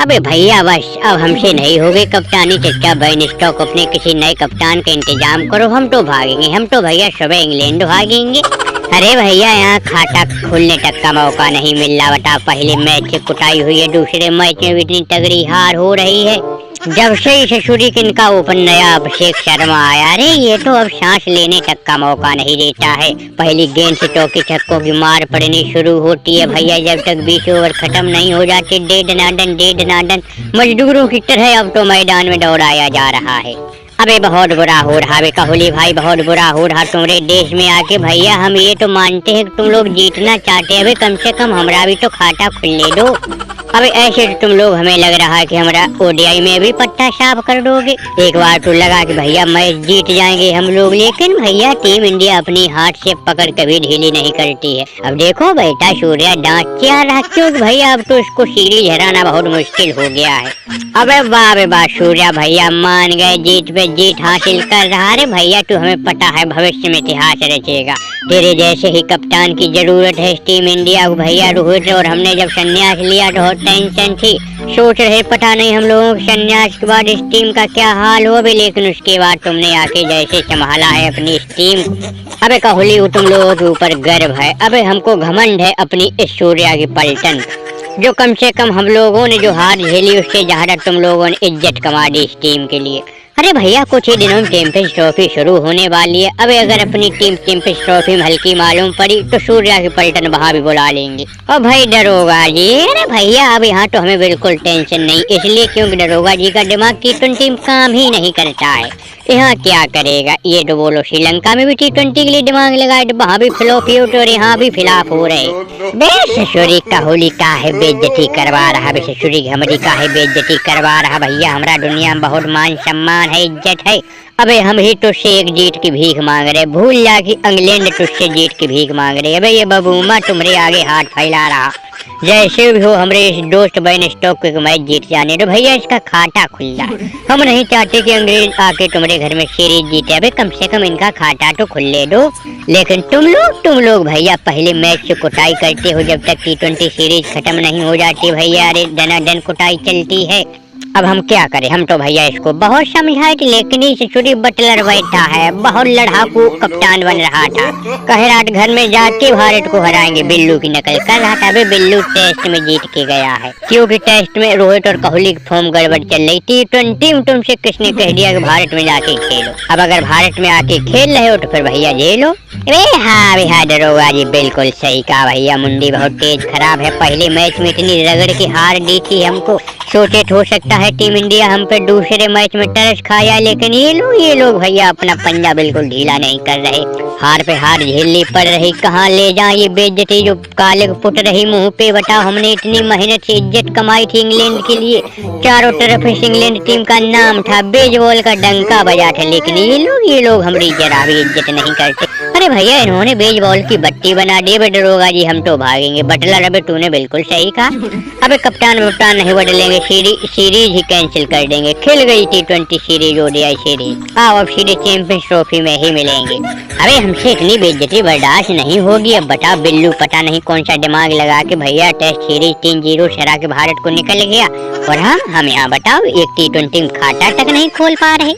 अबे भैया बस अब हमसे नहीं होगी कप्तानी। चचा बैन स्टॉक अपने किसी नए कप्तान का इंतजाम करो, हम तो भागेंगे। हम तो भैया सुबह इंग्लैंड भागेंगे। अरे भैया यहाँ खाता खुलने तक का मौका नहीं मिल रहा। बता पहले मैच से कुटाई हुई है, दूसरे मैच में भी इतनी तगड़ी हार हो रही है। जब से ससुरी किनका ओपन नया अभिषेक शर्मा आया, अरे ये तो अब सांस लेने तक का मौका नहीं देता है। पहली गेंद से चौके छक्कों की मार पड़नी शुरू होती है भैया। जब तक 20 ओवर खत्म नहीं हो जाते डेढ़ नाडन मजदूरों की तरह अब तो मैदान में दौड़ाया जा रहा है। अबे बहुत बुरा हो रहा है कोहली भाई, बहुत बुरा हो रहा तुम्हारे देश में आके। भैया हम ये तो मानते हैं कि तुम लोग जीतना चाहते हैं, अबे कम से कम हमारा भी तो खाता खुलने दो। अबे ऐसे तो तुम लोग हमें लग रहा है कि हमारा ओडीआई में भी पट्टा साफ कर दोगे। एक बार तो लगा कि भैया मैच जीत जाएंगे हम लोग, लेकिन भैया टीम इंडिया अपनी हाथ से पकड़ कभी ढीली नहीं करती है। अब देखो बेटा सूर्या डांट क्या रहा, क्योंकि भैया अब तो इसको सीरीज हराना बहुत मुश्किल हो गया है। अबे वाह सूर्या भैया मान गए, जीत पे जीत हासिल कर रहा। रे भैया तू हमें पता है भविष्य में इतिहास रचेगा, तेरे जैसे ही कप्तान की जरूरत है इस टीम इंडिया को। भैया रोहित और हमने जब संन्यास लिया तो टेंशन थी, सोच रहे पता नहीं हम लोगों के संन्यास के बाद इस टीम का क्या हाल हो भी, लेकिन उसके बाद तुमने आके जैसे संभाला है अपनी इस टीम को। अबे कोहली तुम लोगों के ऊपर गर्व है। अबे हमको घमंड है अपनी इस सूर्या की पलटन, जो कम से कम हम लोगों ने जो हार झेली उससे ज्यादा तुम लोगों ने इज्जत कमा दी इस टीम के लिए। अरे भैया कुछ ही दिनों में चैंपियंस ट्रॉफी शुरू होने वाली है। अबे अगर अपनी टीम चैंपियंस ट्रॉफी में हल्की मालूम पड़ी तो सूर्या की पलटन वहाँ भी बुला लेंगे। और भाई दरोगा जी, अरे भैया अब यहाँ तो हमें बिल्कुल टेंशन नहीं, इसलिए क्योंकि दरोगा जी का दिमाग T20 में काम ही नहीं करता है। यहाँ क्या करेगा ये तो बोलो, श्रीलंका में भी T20 के लिए दिमाग लगाए तो वहाँ भी फ्लॉप ही और यहाँ भी फ्लॉप हो रहे। ससुरी कोहली का है बेइज्जती करवा रहा, ससुरी हमारी का है बेइज्जती करवा रहा। भैया हमारा दुनिया में बहुत मान सम्मान है, इज्जत है। अबे हम ही तुझसे एक जीत की भीख मांग रहे, भूल जा कि इंग्लैंड तुझसे जीत की भीख मांग रहे। अबे ये बबूमा तुम्हारे आगे हाथ फैला रहा, जैसे भी हो हमारे इस दोस्त बैन स्टॉक को मैच जीत जाने तो भैया इसका खाता खुल जाए। हम नहीं चाहते कि अंग्रेज आके तुम्हारे घर में सीरीज जीते, अबे कम से कम इनका खाता तो खुले दो। लेकिन तुम लोग भैया पहले मैच से कुटाई करते हो, जब तक T20 सीरीज खत्म नहीं हो जाती भैया अरे दनादन कुटाई चलती है। अब हम क्या करें, हम तो भैया इसको बहुत समझाए थे, लेकिन इस छुरी बटलर बैठा है, बहुत लड़ाकू कप्तान बन रहा था। कह रहा घर में जाके भारत को हराएंगे, बिल्लू की नकल कर रहा था। अबे बिल्लू टेस्ट में जीत के गया है, क्योंकि टेस्ट में रोहित और कोहली की फॉर्म गड़बड़ चल रही। T20 में तुमसे किसने कह दिया कि भारत में जाके खेलो। अब अगर भारत में आके खेल रहे हो तो फिर भैया झेलो। हाँ दरोगा जी बिल्कुल सही कहा भैया, मुंडी बहुत तेज खराब है। पहले मैच में इतनी रगड़ की हार दी थी हमको, सोचे हो सकता है टीम इंडिया हम पे दूसरे मैच में तरस खाया, लेकिन ये लोग भैया अपना पंजा बिल्कुल ढीला नहीं कर रहे। हार पे हार झेलनी पड़ रही, कहाँ ले जाए ये बेइज्जती जो काले फुट रही मुंह पे। बताओ हमने इतनी मेहनत से इज्जत कमाई थी इंग्लैंड के लिए, चारों तरफ इस इंग्लैंड टीम का नाम था, बेसबॉल का डंका बजा था, लेकिन ये लोग हमारी जरा भी इज्जत नहीं करते। अरे भैया इन्होंने बेसबॉल की बत्ती बना दी। दरोगा जी हम तो भागेंगे। बटलर अबे तूने बिल्कुल सही कहा, अबे कप्तान वप्तान नहीं बदलेंगे, सीरीज ही कैंसिल कर देंगे। खेल गई T20 सीरीज, ओडीआई सीरीज, आओ अब सीरीज चैंपियंस ट्रॉफी में ही मिलेंगे। अबे हमसे इतनी बेइज्जती बर्दाश्त नहीं होगी। अब बता बिल्लू पता नहीं कौन सा दिमाग लगा के भैया टेस्ट सीरीज 3-0 हरा के भारत को निकल गया, और हम यहाँ बताओ एक T20 खाता तक नहीं खोल पा रहे।